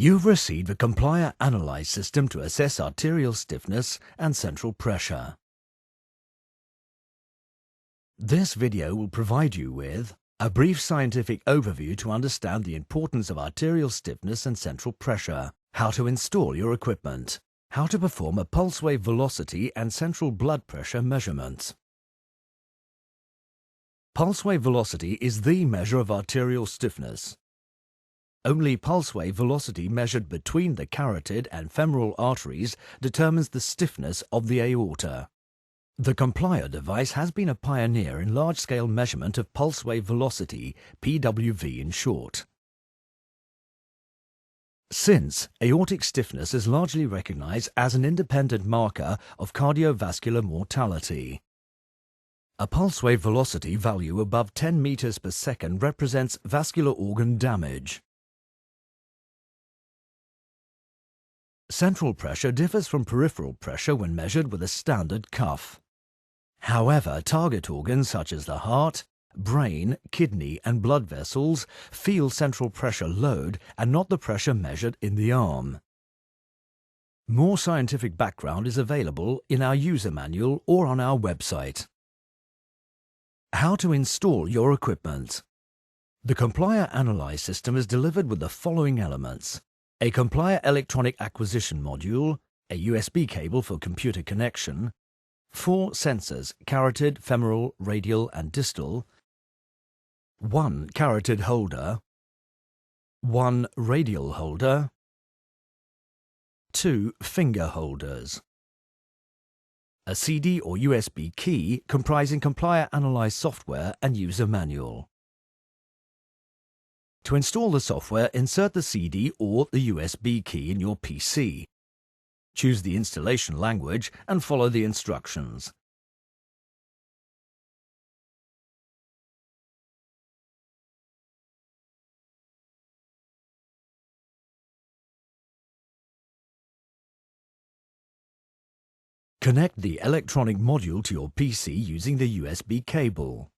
You've received a Complior Analyse system to assess arterial stiffness and central pressure. This video will provide you with a brief scientific overview to understand the importance of arterial stiffness and central pressure, how to install your equipment, how to perform a pulse wave velocity and central blood pressure measurements. Pulse wave velocity is the measure of arterial stiffness. Only pulse wave velocity measured between the carotid and femoral arteries determines the stiffness of the aorta. The Complior device has been a pioneer in large-scale measurement of pulse wave velocity, PWV in short. Since aortic stiffness is largely recognized as an independent marker of cardiovascular mortality. A pulse wave velocity value above 10 meters per second represents vascular organ damage. Central pressure differs from peripheral pressure when measured with a standard cuff. However, target organs such as the heart, brain, kidney and blood vessels feel central pressure load and not the pressure measured in the arm. More scientific background is available in our user manual or on our website. How to install your equipment. The Complior Analyse system is delivered with the following elements: a Complior electronic acquisition module, a USB cable for computer connection, 4 sensors, carotid, femoral, radial and distal, 1 carotid holder, 1 radial holder, 2 finger holders, a CD or USB key comprising Complior Analyse software and user manual. To install the software, insert the CD or the USB key in your PC. Choose the installation language and follow the instructions. Connect the electronic module to your PC using the USB cable.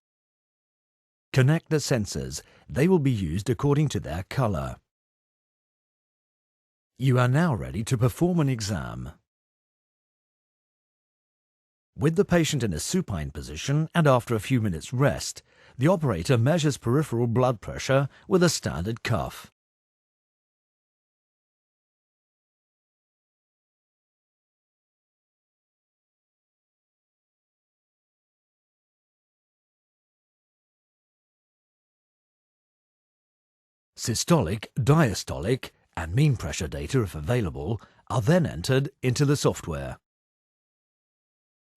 Connect the sensors. They will be used according to their color. You are now ready to perform an exam. With the patient in a supine position and after a few minutes rest, the operator measures peripheral blood pressure with a standard cuff. Systolic, diastolic, and mean pressure data, if available, are then entered into the software.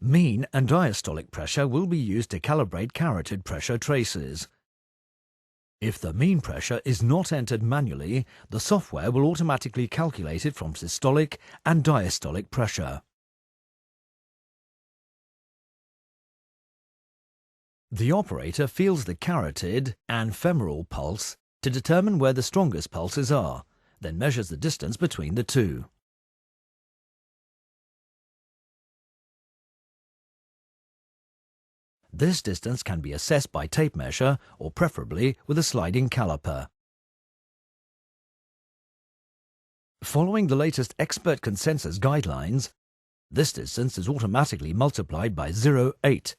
Mean and diastolic pressure will be used to calibrate carotid pressure traces. If the mean pressure is not entered manually, the software will automatically calculate it from systolic and diastolic pressure. The operator feels the carotid and femoral pulse to determine where the strongest pulses are, then measures the distance between the two. This distance can be assessed by tape measure or preferably with a sliding caliper. Following the latest expert consensus guidelines, this distance is automatically multiplied by 0.8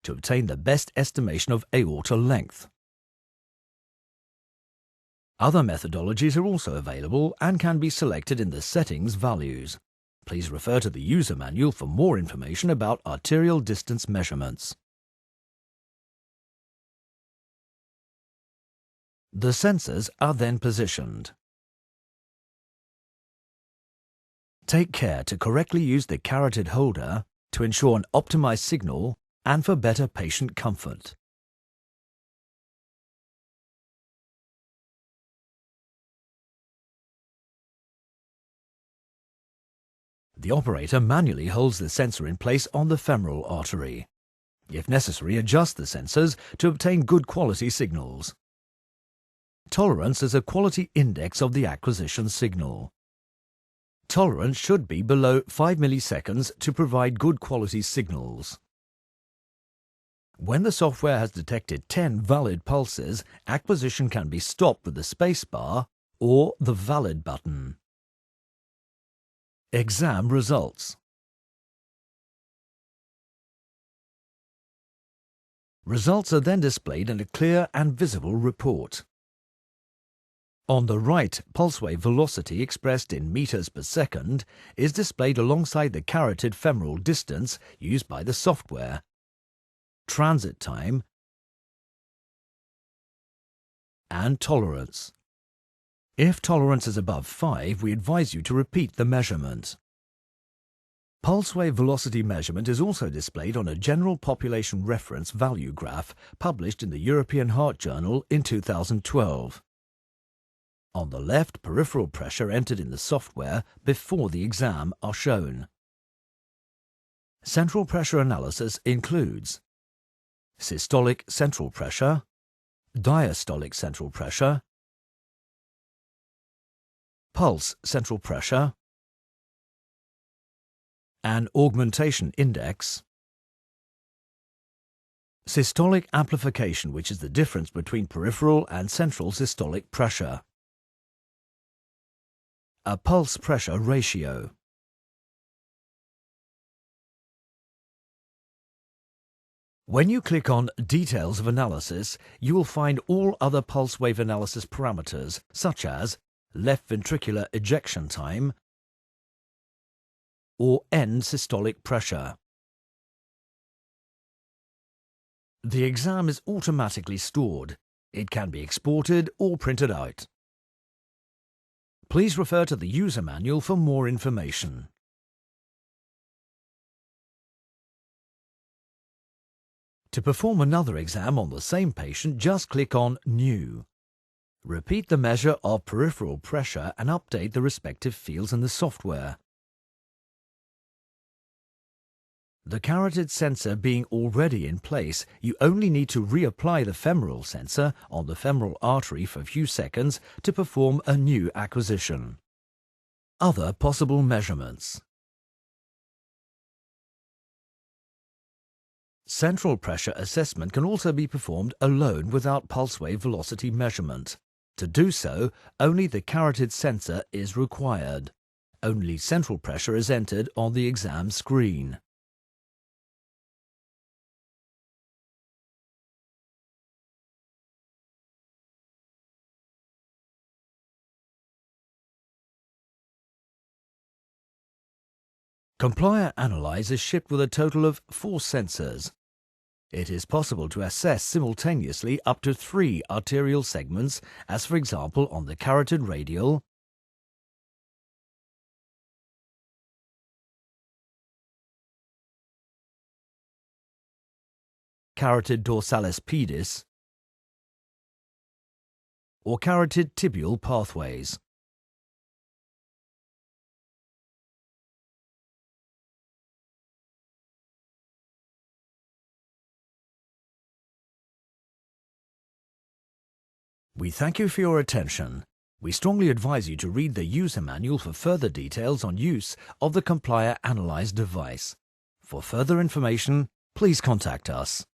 to obtain the best estimation of aorta length. Other methodologies are also available and can be selected in the settings values. Please refer to the user manual for more information about arterial distance measurements. The sensors are then positioned. Take care to correctly use the carotid holder to ensure an optimized signal and for better patient comfort. The operator manually holds the sensor in place on the femoral artery. If necessary, adjust the sensors to obtain good quality signals. Tolerance is a quality index of the acquisition signal. Tolerance should be below 5 milliseconds to provide good quality signals. When the software has detected 10 valid pulses, acquisition can be stopped with the space bar or the Valid button. Exam results. Results are then displayed in a clear and visible report. On the right, pulse wave velocity expressed in meters per second is displayed alongside the carotid femoral distance used by the software, transit time, and tolerance. If tolerance is above 5, we advise you to repeat the measurement. Pulse wave velocity measurement is also displayed on a general population reference value graph published in the European Heart Journal in 2012. On the left, peripheral pressure entered in the software before the exam are shown. Central pressure analysis includes systolic central pressure, diastolic central pressure, pulse central pressure, an augmentation index, systolic amplification, which is the difference between peripheral and central systolic pressure, a pulse pressure ratio. When you click on Details of Analysis, you will find all other pulse wave analysis parameters, such as left ventricular ejection time or end systolic pressure. The exam is automatically stored. It can be exported or printed out. Please refer to the user manual for more information. To perform another exam on the same patient, just click on New. Repeat the measure of peripheral pressure and update the respective fields in the software. The carotid sensor being already in place, you only need to reapply the femoral sensor on the femoral artery for a few seconds to perform a new acquisition. Other possible measurements. Central pressure assessment can also be performed alone without pulse wave velocity measurement. To do so, only the carotid sensor is required. Only central pressure is entered on the exam screen. Complior Analyse is shipped with a total of 4 sensors. It is possible to assess simultaneously up to 3 arterial segments, as for example on the carotid radial, carotid dorsalis pedis, or carotid tibial pathways. We thank you for your attention. We strongly advise you to read the user manual for further details on use of the Complior Analyse device. For further information, please contact us.